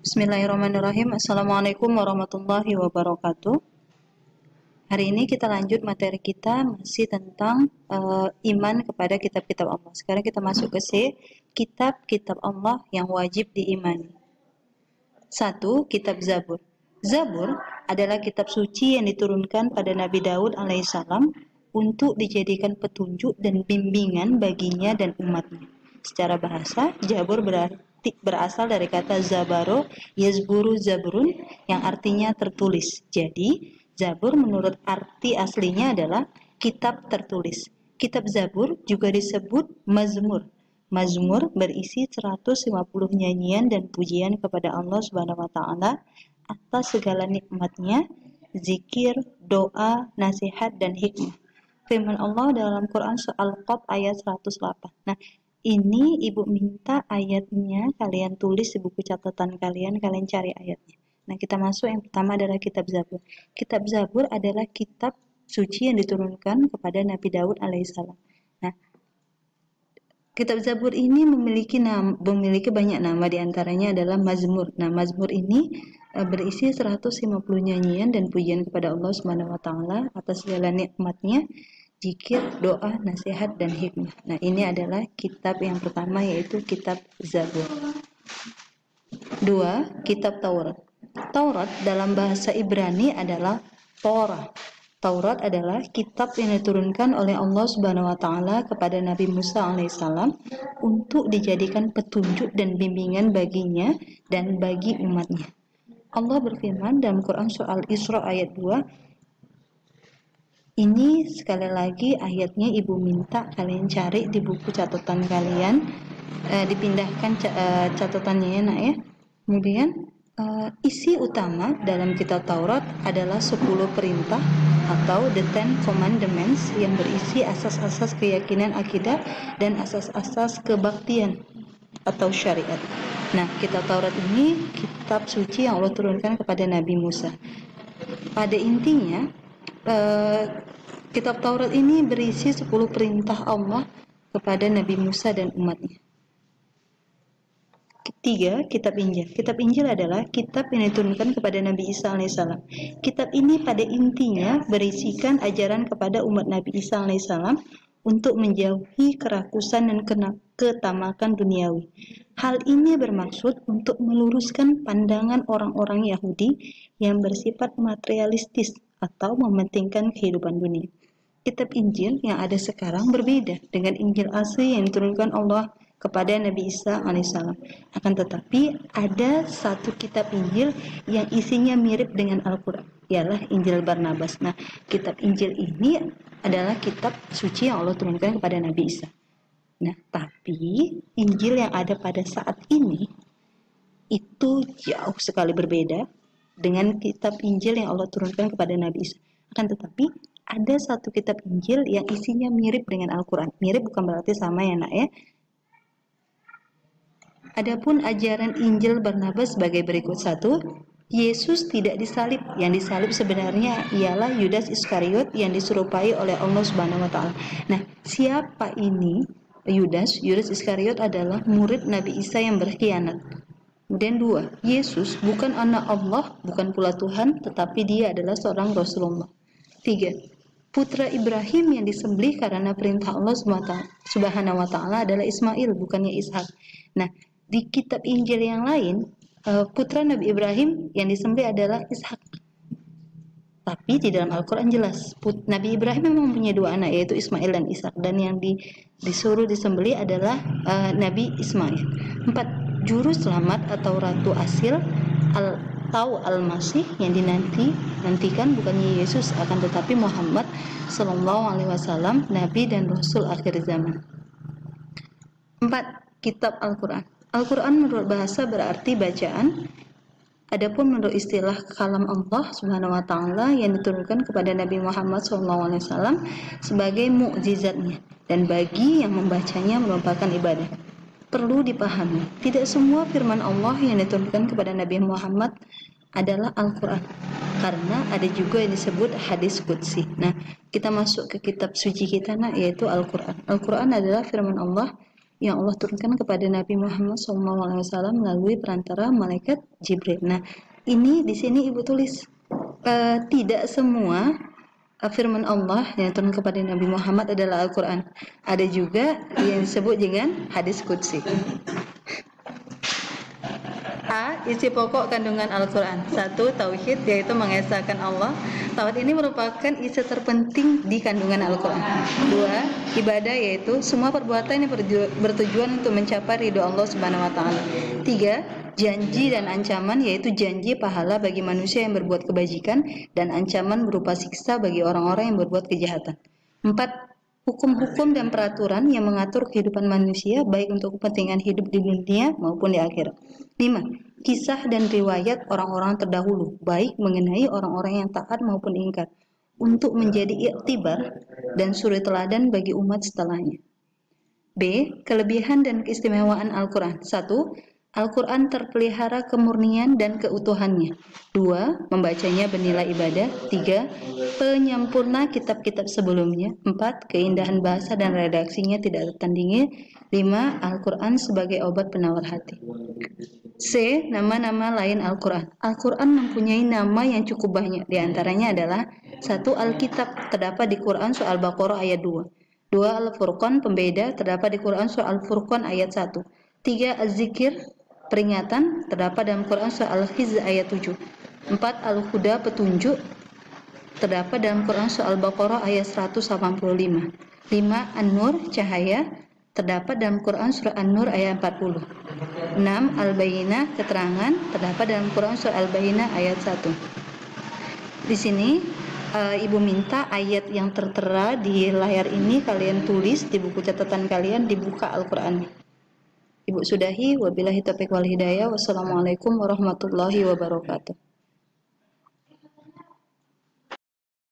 Bismillahirrahmanirrahim. Assalamualaikum warahmatullahi wabarakatuh. Hari ini kita lanjut materi kita masih tentang iman kepada kitab-kitab Allah. Sekarang kita masuk ke C, kitab-kitab Allah yang wajib diimani. 1. Kitab Zabur. Zabur adalah kitab suci yang diturunkan pada Nabi Daud alaihissalam untuk dijadikan petunjuk dan bimbingan baginya dan umatnya. Secara bahasa, Zabur berasal dari kata zabaro, yazburu zabrun, yang artinya tertulis. Jadi, Zabur menurut arti aslinya adalah kitab tertulis. Kitab Zabur juga disebut Mazmur. Mazmur berisi 150 nyanyian dan pujian kepada Allah Subhanahu wa taala atas segala nikmatnya, zikir, doa, nasihat dan hikmah. Firman Allah dalam Quran Al-Qaf ayat 108. Nah, ini ibu minta ayatnya kalian tulis di buku catatan kalian cari ayatnya. Nah, kita masuk yang pertama adalah kitab Zabur. Kitab Zabur adalah kitab suci yang diturunkan kepada Nabi Daud alaihissalam. Nah, kitab Zabur ini memiliki banyak nama, diantaranya adalah Mazmur. Nah, Mazmur ini berisi 150 nyanyian dan pujian kepada Allah Subhanahu wa taala atas segala nikmatnya, zikir, doa, nasihat dan hikmah. Nah, ini adalah kitab yang pertama, yaitu kitab Zabur. 2. Kitab Taurat. Taurat dalam bahasa Ibrani adalah Torah. Taurat adalah kitab yang diturunkan oleh Allah Subhanahu wa taala kepada Nabi Musa alaihissalam untuk dijadikan petunjuk dan bimbingan baginya dan bagi umatnya. Allah berfirman dalam Quran surah Al-Isra ayat 2. Ini sekali lagi ayatnya ibu minta kalian cari di buku catatan kalian, dipindahkan catatannya ya nak ya. Kemudian isi utama dalam kitab Taurat adalah 10 perintah atau the 10 commandments yang berisi asas-asas keyakinan akidah dan asas-asas kebaktian atau syariat. Nah, kitab Taurat ini kitab suci yang Allah turunkan kepada Nabi Musa. Pada intinya, kitab Taurat ini berisi 10 perintah Allah kepada Nabi Musa dan umatnya. 3. Kitab Injil. Kitab Injil adalah kitab yang diturunkan kepada Nabi Isa alaihissalam. Kitab ini pada intinya berisikan ajaran kepada umat Nabi Isa alaihissalam untuk menjauhi kerakusan dan ketamakan duniawi. Hal ini bermaksud untuk meluruskan pandangan orang-orang Yahudi yang bersifat materialistis atau mementingkan kehidupan dunia. Kitab Injil yang ada sekarang berbeda dengan Injil asli yang diturunkan Allah kepada Nabi Isa alaihissalam. Akan tetapi ada satu kitab Injil yang isinya mirip dengan Al-Quran, ialah Injil Barnabas. Nah, kitab Injil ini adalah kitab suci yang Allah turunkan kepada Nabi Isa. Nah, tapi Injil yang ada pada saat ini itu jauh sekali berbeda dengan kitab Injil yang Allah turunkan kepada Nabi Isa. Akan tetapi ada satu kitab Injil yang isinya mirip dengan Al-Quran. Mirip bukan berarti sama ya nak ya. Adapun ajaran Injil Barnabas sebagai berikut. 1. Yesus tidak disalib. Yang disalib sebenarnya ialah Yudas Iskariot yang diserupai oleh Allah Subhanahu wa taala. Nah, siapa ini Yudas? Yudas Iskariot adalah murid Nabi Isa yang berkhianat. Kemudian 2. Yesus bukan anak Allah, bukan pula Tuhan, tetapi dia adalah seorang Rasulullah. 3. Putra Ibrahim yang disembelih karena perintah Allah Subhanahu wa taala adalah Ismail, bukannya Ishak. Nah, di kitab Injil yang lain, putra Nabi Ibrahim yang disembelih adalah Ishak. Tapi di dalam Al-Quran jelas, Nabi Ibrahim memang punya 2 anak, yaitu Ismail dan Ishak. Dan yang disuruh disembelih adalah Nabi Ismail. 4. Juru selamat atau Ratu Asil atau Al-Masih yang dinantikan bukannya Yesus, akan tetapi Muhammad Sallallahu Alaihi Wasallam, Nabi dan Rasul akhir zaman. 4. Kitab Al-Quran. Al-Quran menurut bahasa berarti bacaan. Adapun menurut istilah kalam Allah Subhanahu wa taala yang diturunkan kepada Nabi Muhammad SAW sebagai mukjizatnya, dan bagi yang membacanya merupakan ibadah. Perlu dipahami, tidak semua firman Allah yang diturunkan kepada Nabi Muhammad adalah Al-Quran, karena ada juga yang disebut hadis qudsi. Nah, kita masuk ke kitab suci kita yaitu Al-Quran. Al-Quran adalah firman Allah yang Allah turunkan kepada Nabi Muhammad SAW melalui perantara malaikat Jibril. Nah, ini di sini Ibu tulis tidak semua firman Allah yang turun kepada Nabi Muhammad adalah Al-Quran. Ada juga yang disebut dengan hadis qudsi. A. Isi pokok kandungan Al-Quran. 1. Tauhid, yaitu mengesahkan Allah. Tauhid ini merupakan isi terpenting di kandungan Al-Quran. 2. Ibadah, yaitu semua perbuatan yang bertujuan untuk mencapai ridho Allah Subhanahu wa Ta'ala. 3. Janji dan ancaman, yaitu janji pahala bagi manusia yang berbuat kebajikan dan ancaman berupa siksa bagi orang-orang yang berbuat kejahatan. 4. Hukum-hukum dan peraturan yang mengatur kehidupan manusia baik untuk kepentingan hidup di dunia maupun di akhirat. 5. Kisah dan riwayat orang-orang terdahulu baik mengenai orang-orang yang taat maupun ingkar untuk menjadi iktibar dan suri teladan bagi umat setelahnya. B. Kelebihan dan keistimewaan Al-Quran. 1. Al-Quran terpelihara kemurnian dan keutuhannya. 2. Membacanya bernilai ibadah. 3. Penyempurna kitab-kitab sebelumnya. 4. Keindahan bahasa dan redaksinya tidak tertandingi. 5. Al-Quran sebagai obat penawar hati. C. Nama-nama lain Al-Quran. Al-Quran mempunyai nama yang cukup banyak. Di antaranya adalah 1. Alkitab, terdapat di Quran surah Al-Baqarah ayat 2. 2. Al-Furqan, pembeda, terdapat di Quran surah Al-Furqan ayat 1. 3. Az-Zikir, peringatan, terdapat dalam Quran surah Al-Hizb ayat 7. 4. Al-Huda, petunjuk, terdapat dalam Quran surah Al-Baqarah ayat 185. 5. An-Nur, cahaya, terdapat dalam Quran surah An-Nur ayat 40. 6. Al-Bayyinah, keterangan, terdapat dalam Quran surah Al-Bayyinah ayat 1. Di sini Ibu minta ayat yang tertera di layar ini kalian tulis di buku catatan kalian, dibuka Al-Qur'an. Ibu sudahi, wabillahi taufiq wal hidayah. Wassalamualaikum warahmatullahi wabarakatuh.